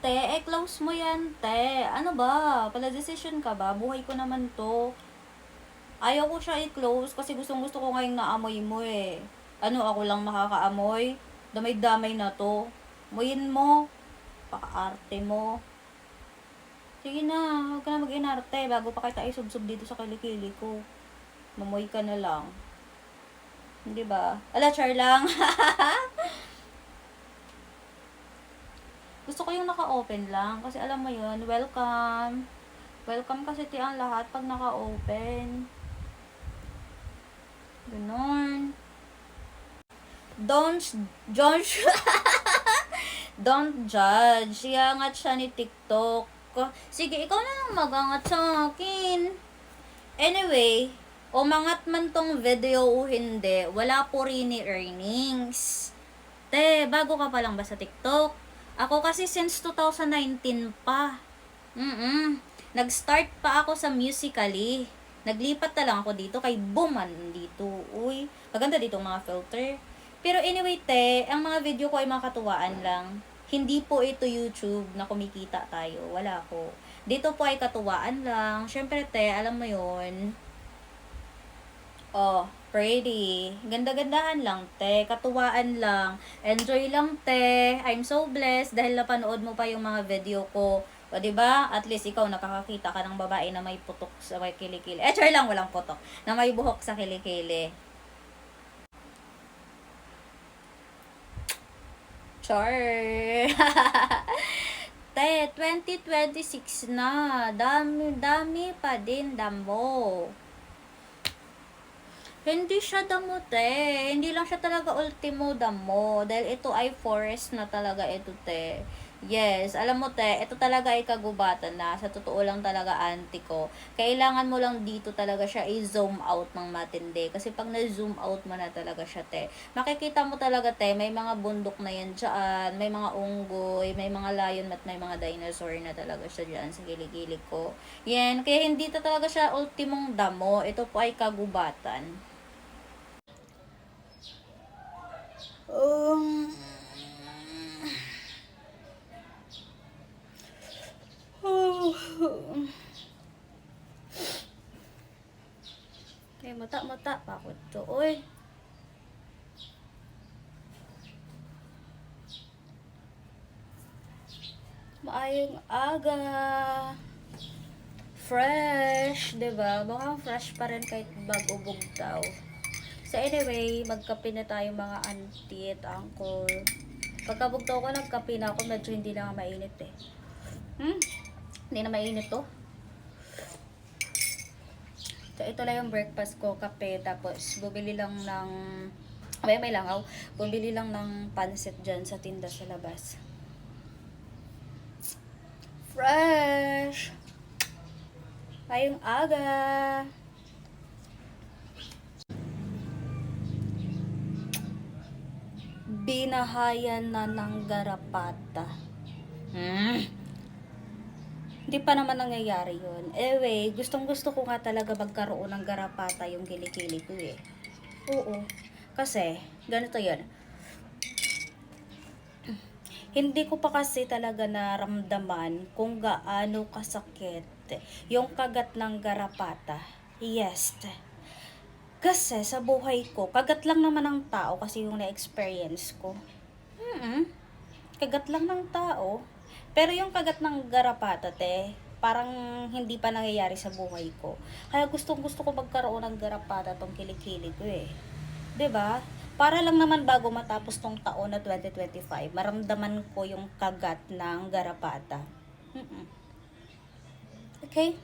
Te, close mo yan, te. Ano ba? Pala decision ka ba? Buhay ko naman to. Ayaw ko siya i-close kasi gustong-gusto ko ngayong naamoy mo eh. Ano, ako lang makakaamoy? Damay-damay na to. Muyin mo. Paka-arte mo. Sige na, huwag ka na mag-inarte bago pa kita isubsob dito sa kilikili ko. Mamoy ka na lang. Hindi ba? Ala, char lang. Gusto ko yung naka-open lang kasi alam mo yun, welcome. Welcome kasi ti ang lahat pag naka-open. Ganon. Don't judge. Don't judge. Iangat siya ni TikTok. Sige, ikaw na lang magangat sa akin. Anyway, umangat man tong video o hindi, wala po rin ni earnings. Te, bago ka pa lang ba sa TikTok? Ako kasi since 2019 pa. Nag-start pa ako sa Musical.ly. Naglipat na lang ako dito kay Buman dito. Uy, maganda dito mga filter. Pero anyway, te, ang mga video ko ay makatuwaan lang. Hindi po ito YouTube na kumikita tayo. Wala po. Dito po ay katuwaan lang. Syempre, te, alam mo yun. Oh, pretty. Ganda-gandahan lang, te. Katuwaan lang. Enjoy lang, te. I'm so blessed dahil napanood mo pa yung mga video ko. O, diba? At least ikaw nakakakita ka ng babae na may putok sa may kilikili. Char lang, walang putok. Na may buhok sa kilikili. Char. Te, 2026 na. Dami pa din damo. Hindi siya damo, te. Hindi lang siya talaga ultimo damo. Dahil ito ay forest na talaga ito, te. Yes, alam mo, te, ito talaga ay kagubatan na. Sa totoo lang talaga, auntie ko. Kailangan mo lang dito talaga siya i-zoom out ng matindi. Kasi pag na-zoom out mo na talaga siya, te, makikita mo talaga, te, may mga bundok na yan dyan. May mga unggoy, may mga lion, at may mga dinosaur na talaga siya dyan sa gilig-gilig ko. Yan, kaya hindi to talaga siya ultimong damo. Ito po ay kagubatan. Um, mata pa ako to, oy. Maayong aga. Fresh, 'di ba? Mukhang fresh pa rin kahit bago bugtaw. So anyway, magkape na tayo mga auntie at uncle. Pagkabugtaw ko, nagkape na ako. Medyo hindi na mainit eh. Hindi na mainit to. So ito lang yung breakfast ko, kape. Tapos bumili lang ng, may langaw. Bumili lang ng pansit dyan sa tinda sa labas. Fresh! Ngayong aga! Binahayan na ng garapata. Hindi pa naman nangyayari yun. Anyway, gustong-gusto ko nga talaga magkaroon ng garapata yung kilikili ko eh. Oo. Kasi, ganito yun. Hindi ko pa kasi talaga naramdaman kung gaano kasakit yung kagat ng garapata. Yes. Kasi sa buhay ko, kagat lang naman ng tao kasi yung na-experience ko. Kagat lang ng tao. Pero yung kagat ng garapata, te, parang hindi pa nangyayari sa buhay ko. Kaya gustong-gusto ko magkaroon ng garapata tong kilikili ko eh. 'Di ba? Para lang naman bago matapos tong taon na 2025, maramdaman ko yung kagat ng garapata. Okay?